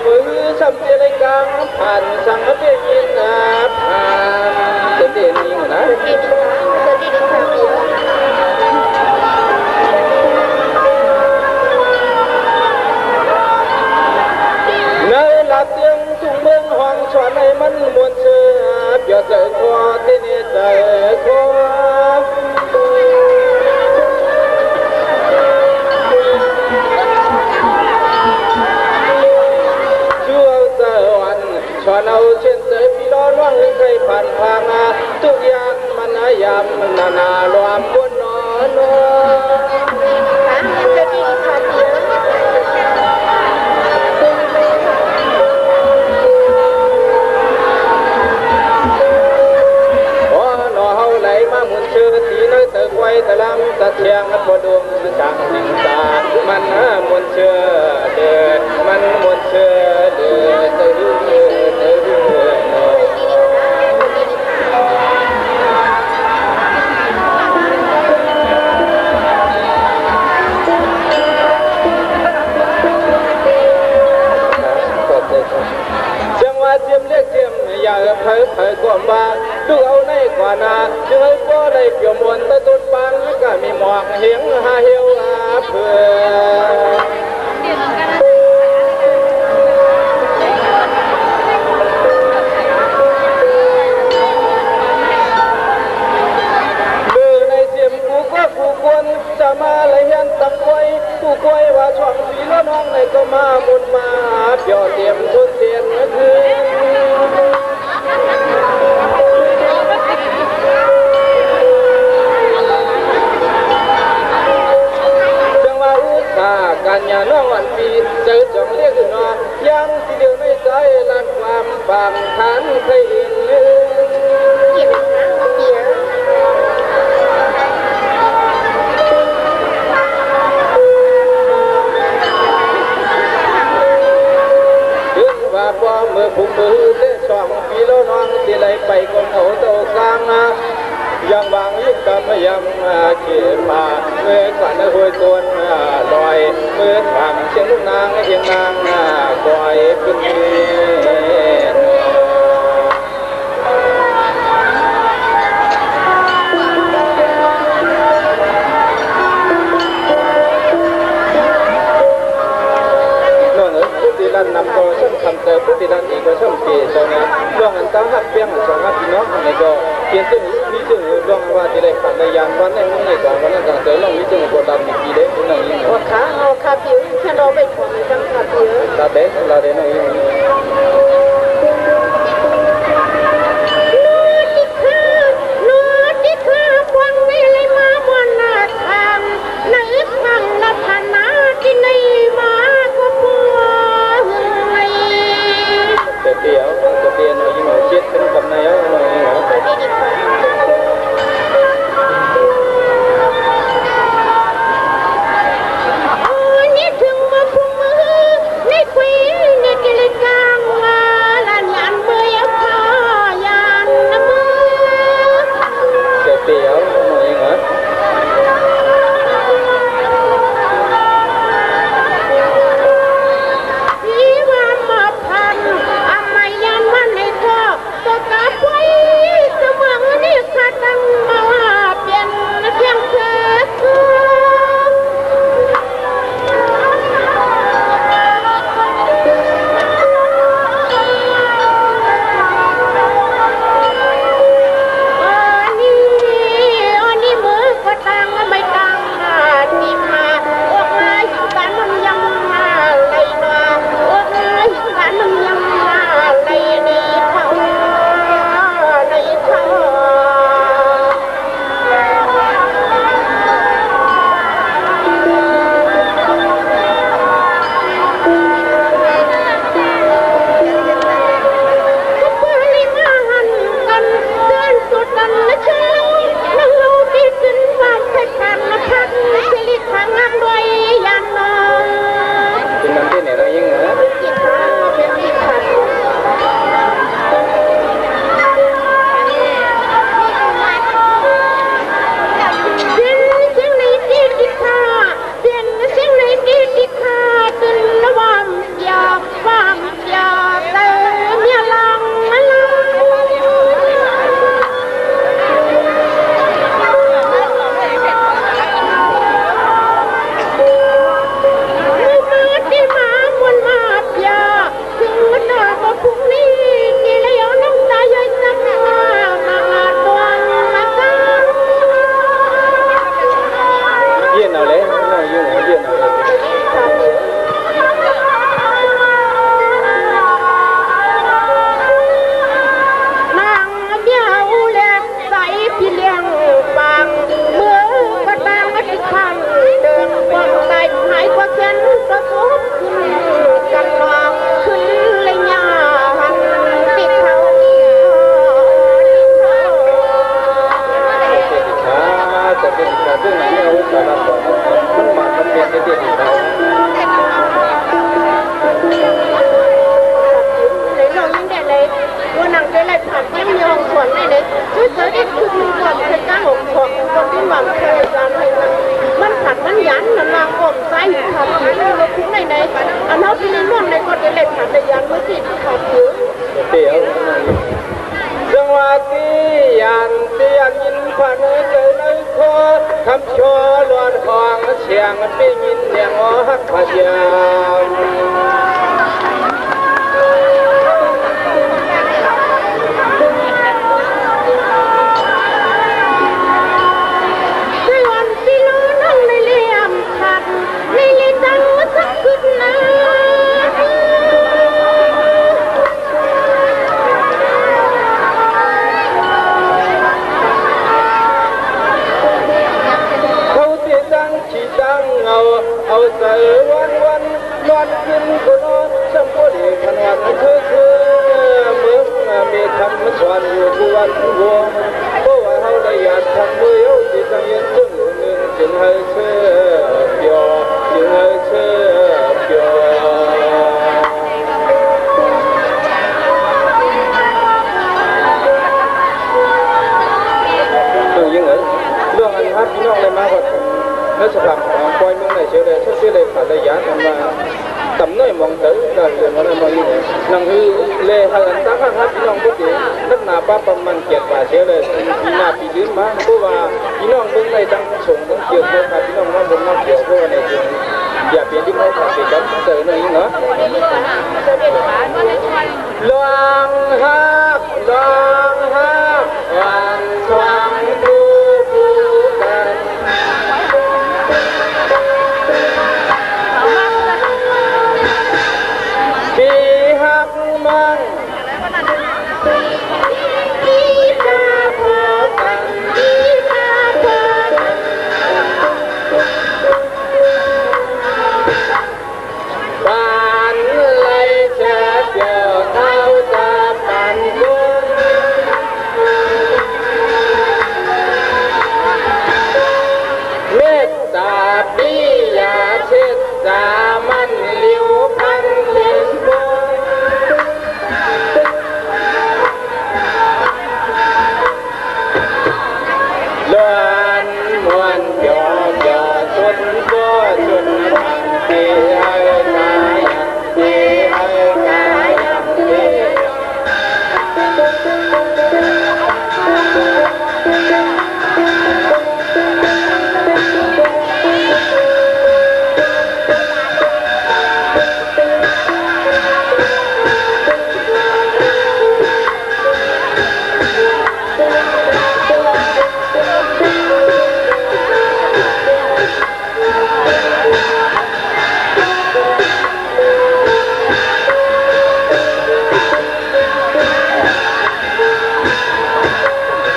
มือสัมเจริญกางผ่านสังเวียนยินผ่านเด่นยิงนะในหลักเตียงทุ่งเมืองห้องชวนให้มันมวลเสือเปียเจอคอที่นี่เจอคอชวนเอาเช่นเจอพี่ล้อล่วงหรือใครผ่านพางทุกอย่างมันยามนานาลวมบนนอนมาหมุนเชื่อตีน้อยเตะไว้ตะลำตะเชียงนับดวงจังสิงตามันหมุนเชื่อเดือมันหมุนเชื่อเดือเดือเดือเดือเดือจังหวะเจียมเรียกเจียมอย่าเผยเผยความบ้าดูเอาในกว่านาจึงให้พ่อได้เกี่ยวมวลตะตุนปังก็มีหมอกเหียงหาเหี่ยวเพื่อผู้ควรจะมาเลยยันตั้งไว้ผู้ควยว่าช่วงปีละน้องในก็มามุนมาเปี่ยวเตรียมชุดเตียนคือจังว่าอุตสาหการยาน้องวันปีเจอจังเรียกนอนยังที่เดียวในใจลันความบางทันเคยอินว่าเมื่อผู้มือเล่สองปีแล้วน้องที่ไหลไปก็โหโตกลางยังวางยุบกำยังเขียมาเมื่อก่อนหัวตัวลอยเมื่อทางเชียงลูกนางเอียงนางคอยขึ้นนำตัวช่างคำเตอผู้ที่ด้านอีกก็ช่างเกศนะดวงอันตั้งหักเพียงสองหักพี่น้องในก็เพียงซึ่งมีซึ่งดวงว่าที่ได้ผ่านในยามวันในมุ่งในก่อนวันนั้นต่างเตอลงมีซึ่งกดดันปีเด็กนั่นนี่ว่าขาเอาขาผิวแค่เราไปถอนจังขาผิวลาเดนนั่นเองนี่ถึงมาพุ่งมือในคุยในกิจกรรม ขาดอยู่เราคุ้ในอันนั้นที่ในร่วงในคนเล็กขาดในยันเมื่อกี้ขาดอยู่เดี๋ยวจังหวะที่ยันยินผ่านใจในคอคำชอลวนหองเสียงเป็นยินเสียงอ๋อฮักพะยามเอาใจวันนอนกินก็นอนสัมผัสขนาดคือเมื่อมีทำสอนอยู่ทุกวันวัวเพราะว่าเขาได้อยากทำด้วยเอาที่ทำยันจึงหนึ่งจึงให้เชื่อเปียวจึงให้เชื่อเปียวยังไงเรื่องอันฮัทพี่น้องเลยมาก่อนนักสภาพปล่อยมึงในเชื่อเลยทุกสิ่งเลยขาดระยะทำมาต่ำน้อยมองถึงการเรียนมันมาอย่างนี้นั่งคือเล่หันตั้งฮัทพี่น้องพวกนี้นักหนาป้าประมาณเกียรติป่าเชื่อเลยปีหน้าปีดื้อมาเพราะว่าพี่น้องมึงในตั้งส่งตั้งเกี่ยวกับพี่น้องว่าผมมาเกี่ยวเพราะว่าในจริงอย่าเปลี่ยนที่เขาขาดไปกับเจอหน่อยเนาะลองฮักวันทางดูกันปีหักมัน